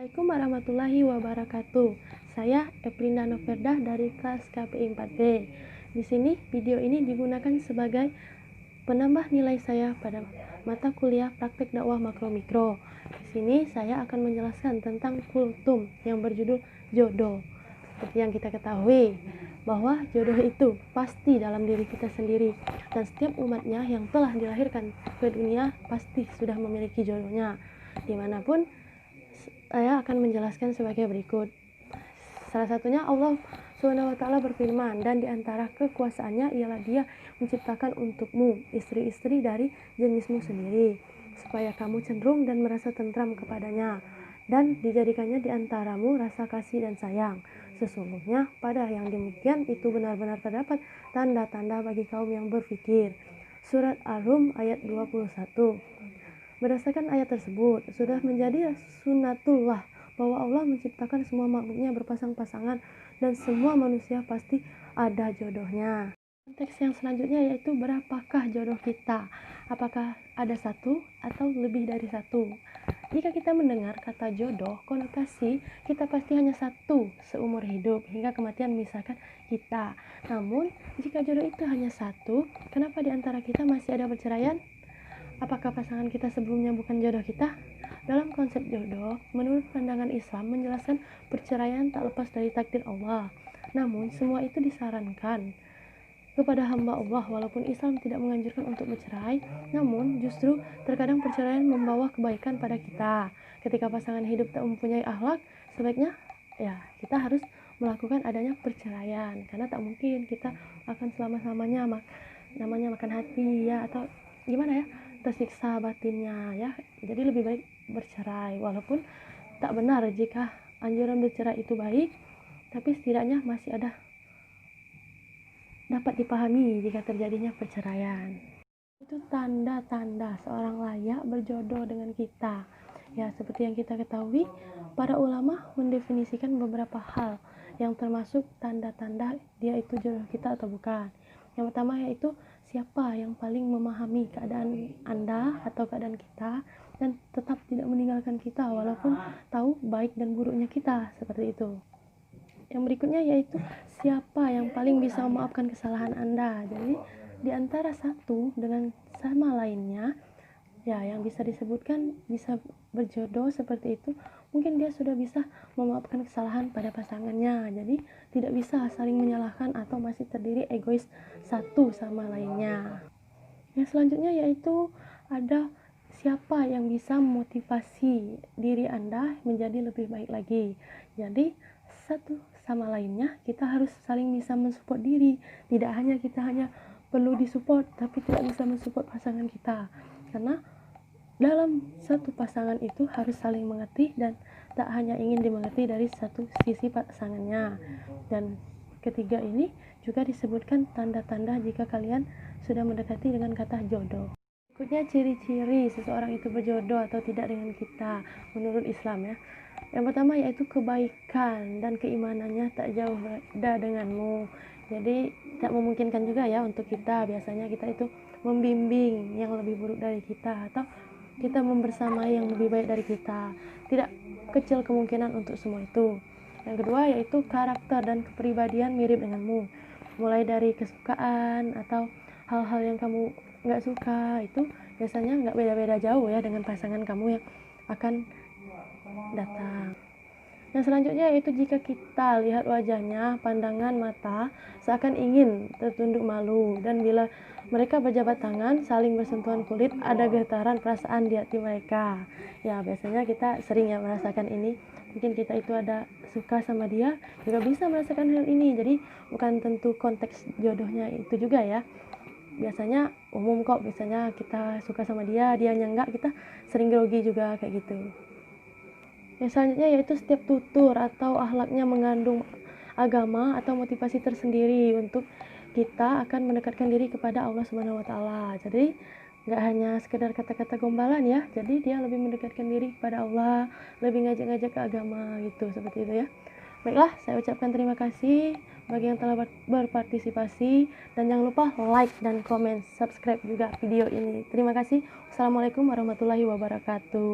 Assalamualaikum warahmatullahi wabarakatuh. Saya Eplinda Noverdah dari kelas KPI 4B. Di sini video ini digunakan sebagai penambah nilai saya pada mata kuliah praktek dakwah makro mikro. Di sini saya akan menjelaskan tentang kultum yang berjudul jodoh. Seperti yang kita ketahui bahwa jodoh itu pasti dalam diri kita sendiri, dan setiap umatnya yang telah dilahirkan ke dunia pasti sudah memiliki jodohnya. Dimanapun, saya akan menjelaskan sebagai berikut. Salah satunya Allah SWT berfirman, dan diantara kekuasaannya ialah Dia menciptakan untukmu istri-istri dari jenismu sendiri, supaya kamu cenderung dan merasa tentram kepadanya, dan dijadikannya diantaramu rasa kasih dan sayang. Sesungguhnya pada yang demikian itu benar-benar terdapat tanda-tanda bagi kaum yang berfikir. Surat Ar-Rum ayat 21. Berdasarkan ayat tersebut, sudah menjadi sunatullah bahwa Allah menciptakan semua makhluknya berpasang-pasangan dan semua manusia pasti ada jodohnya. Teks yang selanjutnya yaitu berapakah jodoh kita? Apakah ada satu atau lebih dari satu? Jika kita mendengar kata jodoh, konotasi kita pasti hanya satu seumur hidup hingga kematian memisahkan kita. Namun, jika jodoh itu hanya satu, kenapa di antara kita masih ada perceraian? Apakah pasangan kita sebelumnya bukan jodoh kita? Dalam konsep jodoh, menurut pandangan Islam menjelaskan perceraian tak lepas dari takdir Allah. Namun, semua itu disarankan kepada hamba Allah. Walaupun Islam tidak menganjurkan untuk bercerai, namun justru terkadang perceraian membawa kebaikan pada kita. Ketika pasangan hidup tak mempunyai akhlak, sebaiknya kita harus melakukan adanya perceraian, karena tak mungkin kita akan selama-lamanya namanya makan hati atau gimana tersiksa batinnya Jadi lebih baik bercerai, walaupun tak benar jika anjuran bercerai itu baik, tapi setidaknya masih ada dapat dipahami jika terjadinya perceraian. Itu tanda-tanda seorang layak berjodoh dengan kita. Seperti yang kita ketahui, para ulama mendefinisikan beberapa hal yang termasuk tanda-tanda dia itu jodoh kita atau bukan. Yang pertama yaitu siapa yang paling memahami keadaan Anda atau keadaan kita dan tetap tidak meninggalkan kita walaupun tahu baik dan buruknya kita, seperti itu. Yang berikutnya yaitu siapa yang paling bisa memaafkan kesalahan Anda. Jadi di antara satu dengan sama lainnya yang bisa disebutkan bisa berjodoh seperti itu, mungkin dia sudah bisa memaafkan kesalahan pada pasangannya. Jadi tidak bisa saling menyalahkan atau masih terdiri egois satu sama lainnya. Yang selanjutnya yaitu ada siapa yang bisa memotivasi diri Anda menjadi lebih baik lagi. Jadi satu sama lainnya kita harus saling bisa mensupport diri. Tidak hanya kita hanya perlu disupport tapi tidak bisa mensupport pasangan kita, karena dalam satu pasangan itu harus saling mengerti dan tak hanya ingin dimengerti dari satu sisi pasangannya. Dan ketiga ini juga disebutkan tanda-tanda jika kalian sudah mendekati dengan kata jodoh. Berikutnya ciri-ciri seseorang itu berjodoh atau tidak dengan kita menurut Islam Yang pertama yaitu kebaikan dan keimanannya tak jauh beda denganmu. Jadi tak memungkinkan juga untuk kita, biasanya kita itu membimbing yang lebih buruk dari kita atau kita membersamai yang lebih baik dari kita. Tidak kecil kemungkinan untuk semua itu. Yang kedua yaitu karakter dan kepribadian mirip denganmu. Mulai dari kesukaan atau hal-hal yang kamu gak suka, itu biasanya gak beda-beda jauh dengan pasangan kamu yang akan datang. Yang selanjutnya yaitu jika kita lihat wajahnya, pandangan mata seakan ingin tertunduk malu, dan bila mereka berjabat tangan saling bersentuhan kulit ada getaran perasaan di hati mereka. Biasanya kita sering merasakan ini. Mungkin kita itu ada suka sama dia juga bisa merasakan hal ini. Jadi bukan tentu konteks jodohnya itu juga biasanya umum kok. Biasanya kita suka sama dia enggak, kita sering grogi juga kayak gitu. Yang selanjutnya yaitu setiap tutur atau akhlaknya mengandung agama atau motivasi tersendiri untuk kita akan mendekatkan diri kepada Allah SWT. Jadi nggak hanya sekedar kata-kata gombalan jadi dia lebih mendekatkan diri kepada Allah, lebih ngajak-ngajak ke agama gitu, seperti itu Baiklah, saya ucapkan terima kasih bagi yang telah berpartisipasi, dan jangan lupa like dan komen, subscribe juga video ini. Terima kasih. Wassalamualaikum warahmatullahi wabarakatuh.